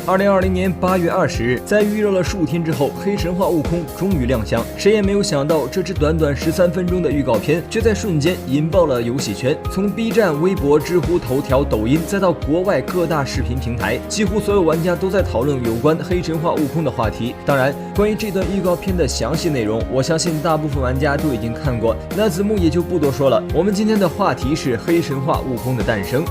2020年8月20日，在预热了数天之后，黑神话：悟空终于亮相。谁也没有想到，这支短短13分钟的预告片，却在瞬间引爆了游戏圈。从 B 站、微博、知乎、头条、抖音，再到国外各大视频平台，几乎所有玩家都在讨论有关黑神话：悟空的话题。当然，关于这段预告片的详细内容，我相信大部分玩家都已经看过，那子木也就不多说了。我们今天的话题是黑神话：悟空的诞生。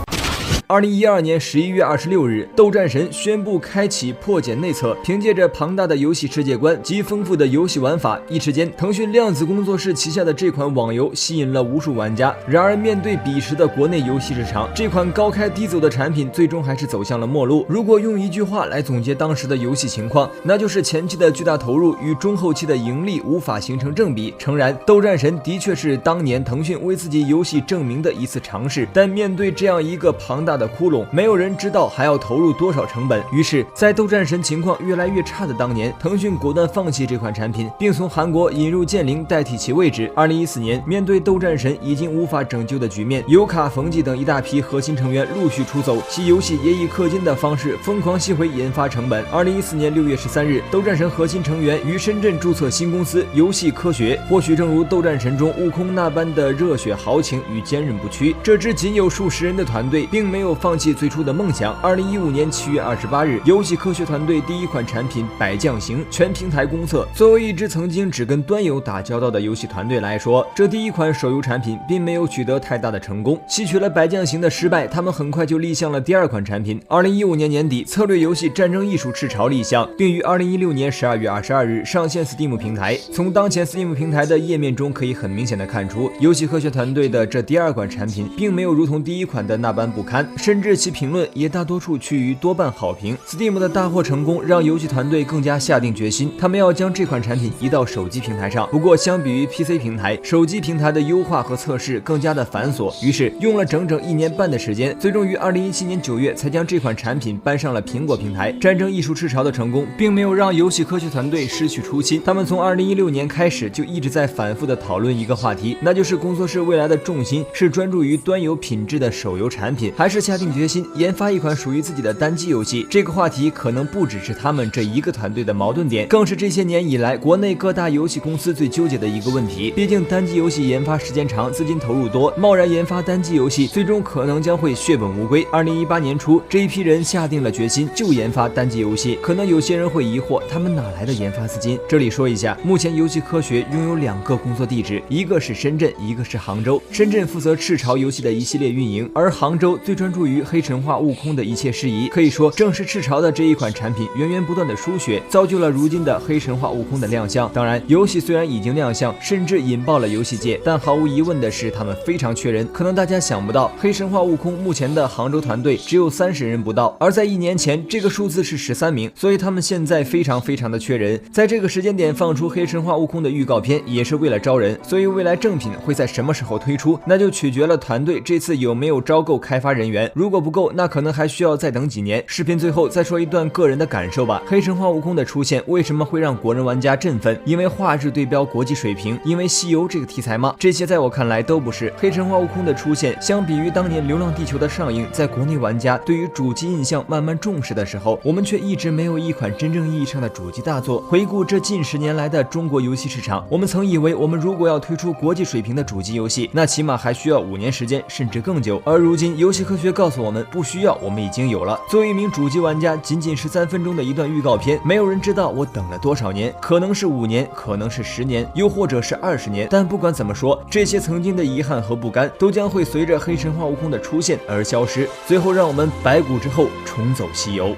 2012年11月26日，斗战神宣布开启破茧内测。凭借着庞大的游戏世界观及丰富的游戏玩法，一时间，腾讯量子工作室旗下的这款网游吸引了无数玩家。然而，面对彼时的国内游戏市场，这款高开低走的产品最终还是走向了末路。如果用一句话来总结当时的游戏情况，那就是前期的巨大投入与中后期的盈利无法形成正比。诚然，斗战神的确是当年腾讯为自己游戏证明的一次尝试，但面对这样一个庞大的窟窿，没有人知道还要投入多少成本。于是，在斗战神情况越来越差的当年，腾讯果断放弃这款产品，并从韩国引入剑灵代替其位置。2014年，面对斗战神已经无法拯救的局面，尤卡、冯骥等一大批核心成员陆续出走，其游戏也以氪金的方式疯狂吸回研发成本。2014年6月13日，斗战神核心成员于深圳注册新公司游戏科学。或许正如斗战神中悟空那般的热血豪情与坚韧不屈，这支仅有数十人的团队并没有放弃最初的梦想。2015年7月28日，游戏科学团队第一款产品《百将行》全平台公测。作为一支曾经只跟端游打交道的游戏团队来说，这第一款手游产品并没有取得太大的成功。吸取了《百将行》的失败，他们很快就立项了第二款产品。2015年年底，策略游戏《战争艺术：赤潮》立项，并于2016年12月22日上线 Steam 平台。从当前 Steam 平台的页面中，可以很明显的看出，游戏科学团队的这第二款产品并没有如同第一款的那般不堪，甚至其评论也大多数趋于多半好评。Steam 的大获成功让游戏团队更加下定决心，他们要将这款产品移到手机平台上。不过，相比于 PC 平台，手机平台的优化和测试更加的繁琐，于是用了整整1年半的时间，最终于2017年9月才将这款产品搬上了苹果平台。战争艺术赤潮的成功，并没有让游戏科学团队失去初心，他们从2016年开始就一直在反复的讨论一个话题，那就是工作室未来的重心是专注于端游品质的手游产品，还是下定决心研发一款属于自己的单机游戏。这个话题可能不只是他们这一个团队的矛盾点，更是这些年以来国内各大游戏公司最纠结的一个问题。毕竟单机游戏研发时间长，资金投入多，贸然研发单机游戏，最终可能将会血本无归。2018年初，这一批人下定了决心，就研发单机游戏。可能有些人会疑惑，他们哪来的研发资金？这里说一下，目前游戏科学拥有2个工作地址，一个是深圳，一个是杭州。深圳负责赤潮游戏的一系列运营，而杭州最专注于黑神话：悟空的一切事宜。可以说，正是赤潮的这一款产品源源不断的输血，造就了如今的黑神话：悟空的亮相。当然，游戏虽然已经亮相，甚至引爆了游戏界，但毫无疑问的是，他们非常缺人。可能大家想不到，黑神话：悟空目前的杭州团队只有30人不到，而在1年前，这个数字是13名，所以他们现在非常的缺人。在这个时间点放出黑神话：悟空的预告片，也是为了招人。所以未来正品会在什么时候推出，那就取决了团队这次有没有招够开发人员。如果不够，那可能还需要再等几年。视频最后再说一段个人的感受吧。黑神话：悟空的出现为什么会让国人玩家振奋？因为画质对标国际水平？因为西游这个题材吗？这些在我看来都不是。黑神话：悟空的出现，相比于当年《流浪地球》的上映，在国内玩家对于主机印象慢慢重视的时候，我们却一直没有一款真正意义上的主机大作。回顾这近10年来的中国游戏市场，我们曾以为我们如果要推出国际水平的主机游戏，那起码还需要5年时间，甚至更久。而如今游戏科学告诉我们不需要，我们已经有了。作为一名主机玩家，仅13分钟的一段预告片，没有人知道我等了多少年，可能是5年，可能是10年，又或者是20年。但不管怎么说，这些曾经的遗憾和不甘都将会随着黑神话：悟空的出现而消失，最后让我们白骨之后重走西游。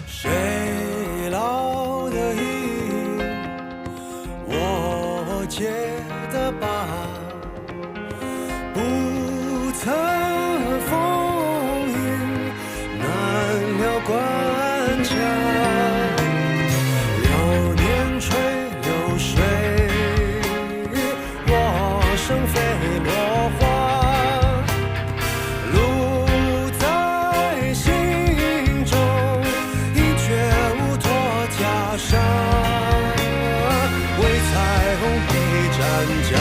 谁老的瘾，我借的吧，不测风云，难了关卡。流年吹流水，我生飞落花，路在心中，一绝无脱袈裟，为彩虹披战甲。